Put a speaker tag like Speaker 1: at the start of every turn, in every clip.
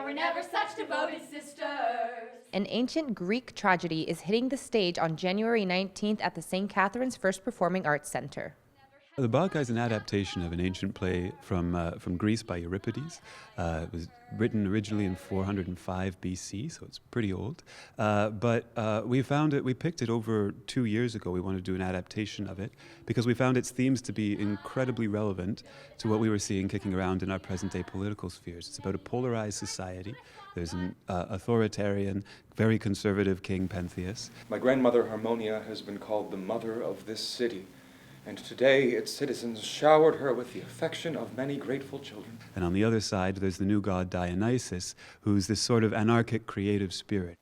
Speaker 1: were never such devoted sisters.
Speaker 2: An ancient Greek tragedy is hitting the stage on January 19th at the St. Catherine's First Performing Arts Center.
Speaker 3: The Bacchae is an adaptation of an ancient play from Greece by Euripides. It was written originally in 405 BC, so it's pretty old. But we picked it over 2 years ago. We wanted to do an adaptation of it because we found its themes to be incredibly relevant to what we were seeing kicking around in our present-day political spheres. It's about a polarized society. There's an authoritarian, very conservative King Pentheus.
Speaker 4: My grandmother Harmonia has been called the mother of this city, and today its citizens showered her with the affection of many grateful children.
Speaker 3: And on the other side, there's the new god Dionysus, who's this sort of anarchic creative spirit.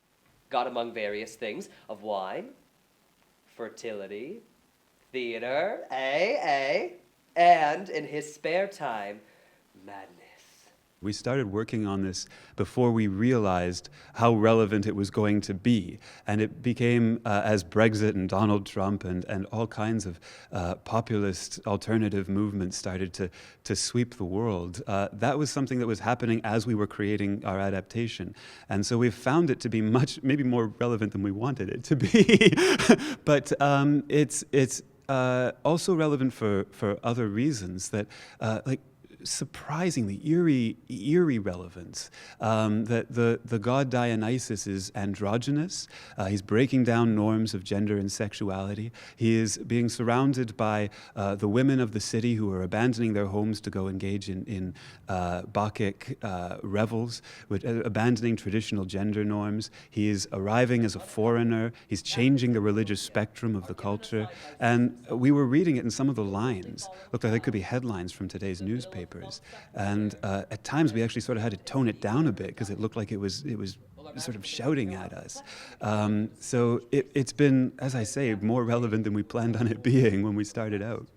Speaker 5: God among various things of wine, fertility, theater, and in his spare time, madness.
Speaker 3: We started working on this before we realized how relevant it was going to be. And it became, as Brexit and Donald Trump and all kinds of populist alternative movements started to sweep the world, that was something that was happening as we were creating our adaptation. And so we found it to be maybe more relevant than we wanted it to be. But it's also relevant for other reasons that, like, surprisingly eerie relevance. That the god Dionysus is androgynous. He's breaking down norms of gender and sexuality. He is being surrounded by the women of the city who are abandoning their homes to go engage in Bacchic revels, abandoning traditional gender norms. He is arriving as a foreigner. He's changing the religious spectrum of the culture. And we were reading it, and some of the lines looked like they could be headlines from today's newspaper. And at times we actually sort of had to tone it down a bit because it looked like it was sort of shouting at us. So it's been, as I say, more relevant than we planned on it being when we started out.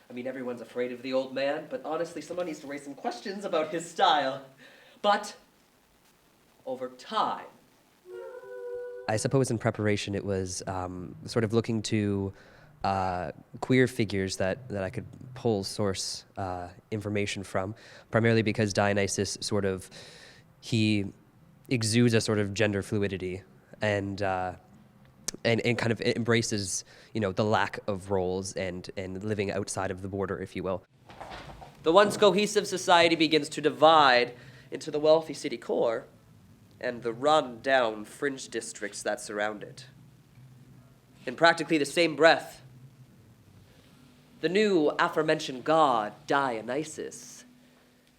Speaker 5: I mean, everyone's afraid of the old man, but honestly, someone needs to raise some questions about his style. But over time, I suppose in preparation it was sort of looking to queer figures that I could pull source information from, primarily because Dionysus he exudes a sort of gender fluidity and kind of embraces, the lack of roles and living outside of the border, if you will. The once cohesive society begins to divide into the wealthy city core and the run-down fringe districts that surround it. In practically the same breath, the new aforementioned god, Dionysus,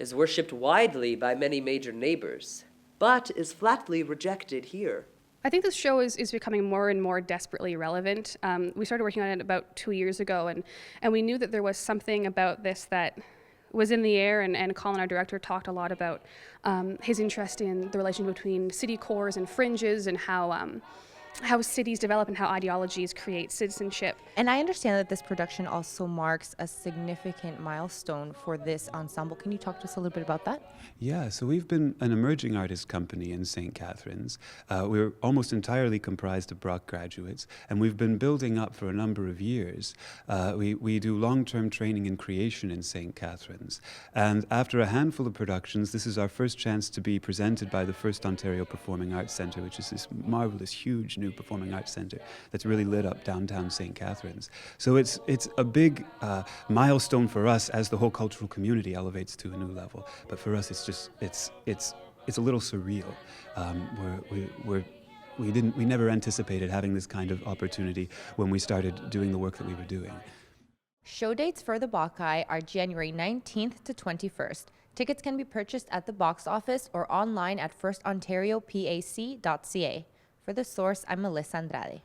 Speaker 5: is worshipped widely by many major neighbors, but is flatly rejected here.
Speaker 6: I think this show is becoming more and more desperately relevant. We started working on it about 2 years ago, and we knew that there was something about this that was in the air, and Colin, our director, talked a lot about his interest in the relation between city cores and fringes and how cities develop and how ideologies create citizenship.
Speaker 2: And I understand that this production also marks a significant milestone for this ensemble. Can you talk to us a little bit about that?
Speaker 3: Yeah, so we've been an emerging artist company in St. Catherine's. We're almost entirely comprised of Brock graduates, and we've been building up for a number of years. We do long-term training in creation in St. Catherine's. And after a handful of productions, this is our first chance to be presented by the First Ontario Performing Arts Centre, which is this marvelous, huge new performing arts centre that's really lit up downtown St. Catherine's. So it's a big milestone for us as the whole cultural community elevates to a new level. But for us, it's a little surreal. We never anticipated having this kind of opportunity when we started doing the work that we were doing.
Speaker 2: Show dates for the Bacchae are January 19th to 21st. Tickets can be purchased at the box office or online at firstontariopac.ca. For The Source, I'm Melissa Andrade.